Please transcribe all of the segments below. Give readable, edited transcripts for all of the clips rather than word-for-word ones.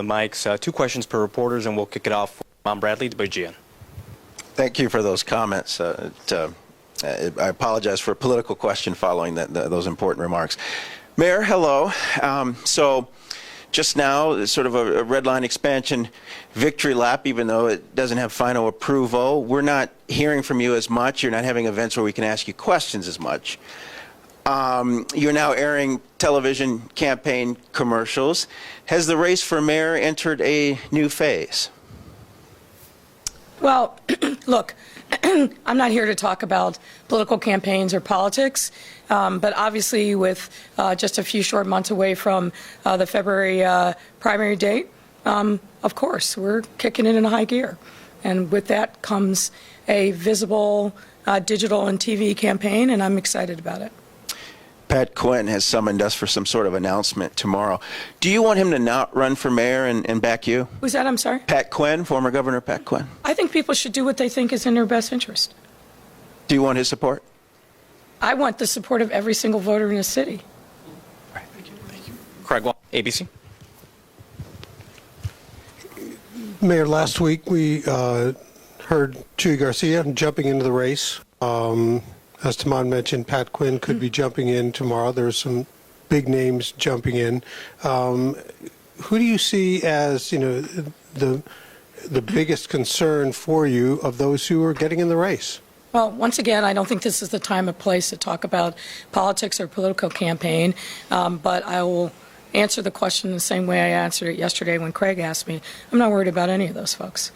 the mics. Two questions per reporters, and we'll kick it off. Mom Bradley, WGN. Thank you for those comments. I apologize for a political question following those important remarks. Mayor, hello. So just now, sort of a red line expansion victory lap, even though it doesn't have final approval. We're not hearing from you as much. You're not having events where we can ask you questions as much. You're now airing television campaign commercials. Has the race for mayor entered a new phase? Well, look, I'm not here to talk about political campaigns or politics, but obviously with just a few short months away from the February primary date, of course, we're kicking it in a high gear. And with that comes a visible digital and TV campaign, and I'm excited about it. Pat Quinn has summoned us for some sort of announcement tomorrow. Do you want him to not run for mayor and back you? Who's that? I'm sorry? Pat Quinn, former Governor Pat Quinn. I think people should do what they think is in their best interest. Do you want his support? I want the support of every single voter in the city. All right, thank you. Thank you. Craig Wall, ABC. Mayor, last week we heard Chuy Garcia jumping into the race. As Tamon mentioned, Pat Quinn could be jumping in tomorrow. There's some big names jumping in. Who do you see as, the biggest concern for you of those who are getting in the race? Well, once again, I don't think this is the time or place to talk about politics or political campaign, but I will answer the question the same way I answered it yesterday when Craig asked me. I'm not worried about any of those folks.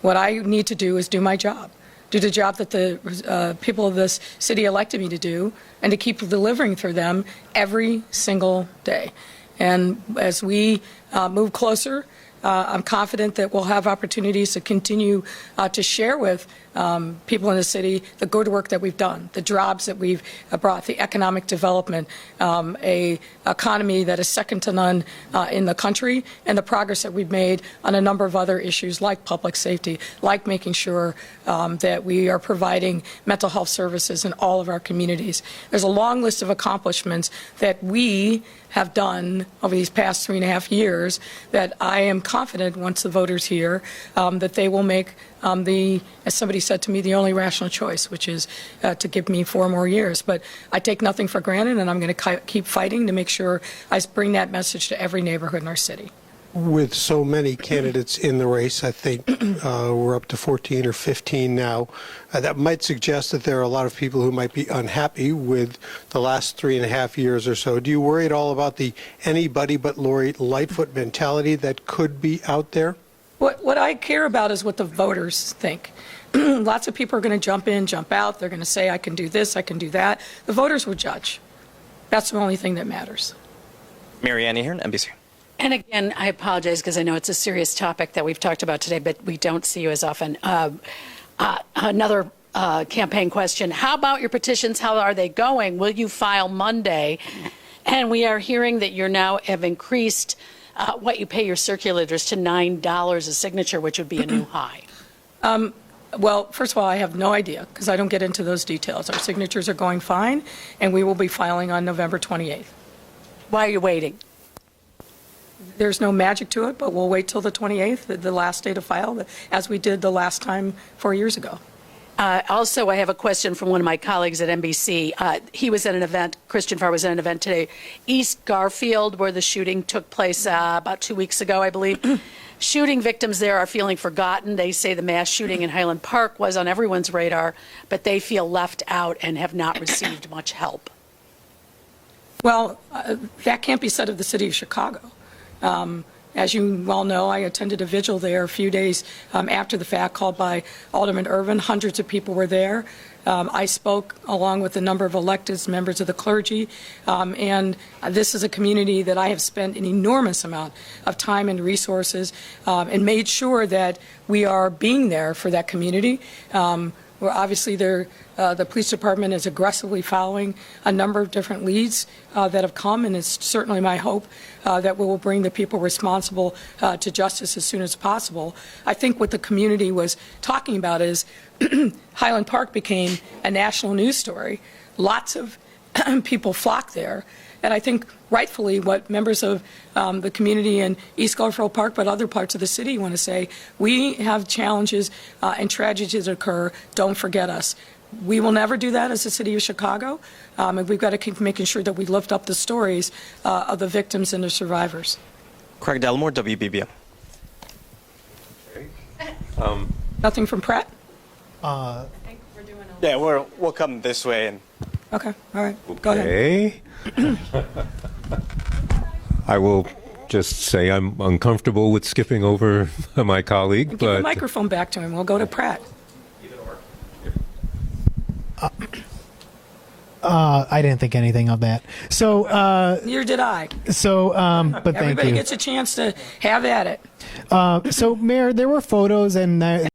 What I need to do is do my job. Do the job that the people of this city elected me to do, and to keep delivering for them every single day. And as we move closer, I'm confident that we'll have opportunities to continue to share with people in the city the good work that we've done, the jobs that we've brought, the economic development, a economy that is second to none in the country, and the progress that we've made on a number of other issues like public safety, like making sure that we are providing mental health services in all of our communities. There's a long list of accomplishments that we have done over these past 3.5 years that I am confident once the voters hear that they will make as somebody said to me, the only rational choice, which is to give me 4 more years. But I take nothing for granted, and I'm going to keep fighting to make sure I bring that message to every neighborhood in our city. With so many candidates in the race, I think we're up to 14 or 15 now. That might suggest that there are a lot of people who might be unhappy with the last 3.5 years or so. Do you worry at all about the anybody but Lori Lightfoot mentality that could be out there? What I care about is what the voters think. Lots of people are going to jump in, jump out. They're going to say, I can do this, I can do that. The voters will judge. That's the only thing that matters. Marianne Ahern, NBC. And again, I apologize because I know it's a serious topic that we've talked about today, but we don't see you as often. Another campaign question. How about your petitions? How are they going? Will you file Monday? And we are hearing that you now have increased what you pay your circulators to $9 a signature, which would be a new high. Well, first of all, I have no idea because I don't get into those details. Our signatures are going fine, and we will be filing on November 28th. Why are you waiting? There's no magic to it, but we'll wait till the 28th, the last day to file, as we did the last time 4 years ago. Also, I have a question from one of my colleagues at NBC. He was at an event, Christian Farr was at an event today, East Garfield, where the shooting took place about 2 weeks ago, I believe. Shooting victims there are feeling forgotten. They say the mass shooting in Highland Park was on everyone's radar, but they feel left out and have not received much help. Well, that can't be said of the city of Chicago. As you well know, I attended a vigil there a few days after the fact called by Alderman Irvin. Hundreds of people were there. I spoke along with a number of elected members of the clergy, and this is a community that I have spent an enormous amount of time and resources and made sure that we are being there for that community. Well, obviously, the police department is aggressively following a number of different leads that have come, and it's certainly my hope that we will bring the people responsible to justice as soon as possible. I think what the community was talking about is Highland Park became a national news story. Lots of people flocked there. And I think rightfully what members of the community in East Garfield Park, but other parts of the city want to say, we have challenges and tragedies that occur. Don't forget us. We will never do that as the city of Chicago, and we've got to keep making sure that we lift up the stories of the victims and the survivors. Craig Delmore, WBBM. Nothing from Pratt? Yeah, we'll come this way. And Okay, all right, go ahead. Okay. I will just say I'm uncomfortable with skipping over my colleague, Give the but microphone back to him. We'll go to Pratt. I didn't think anything of that. So, Neither did I. but thank Everybody you. gets a chance to have at it. So, Mayor, there were photos and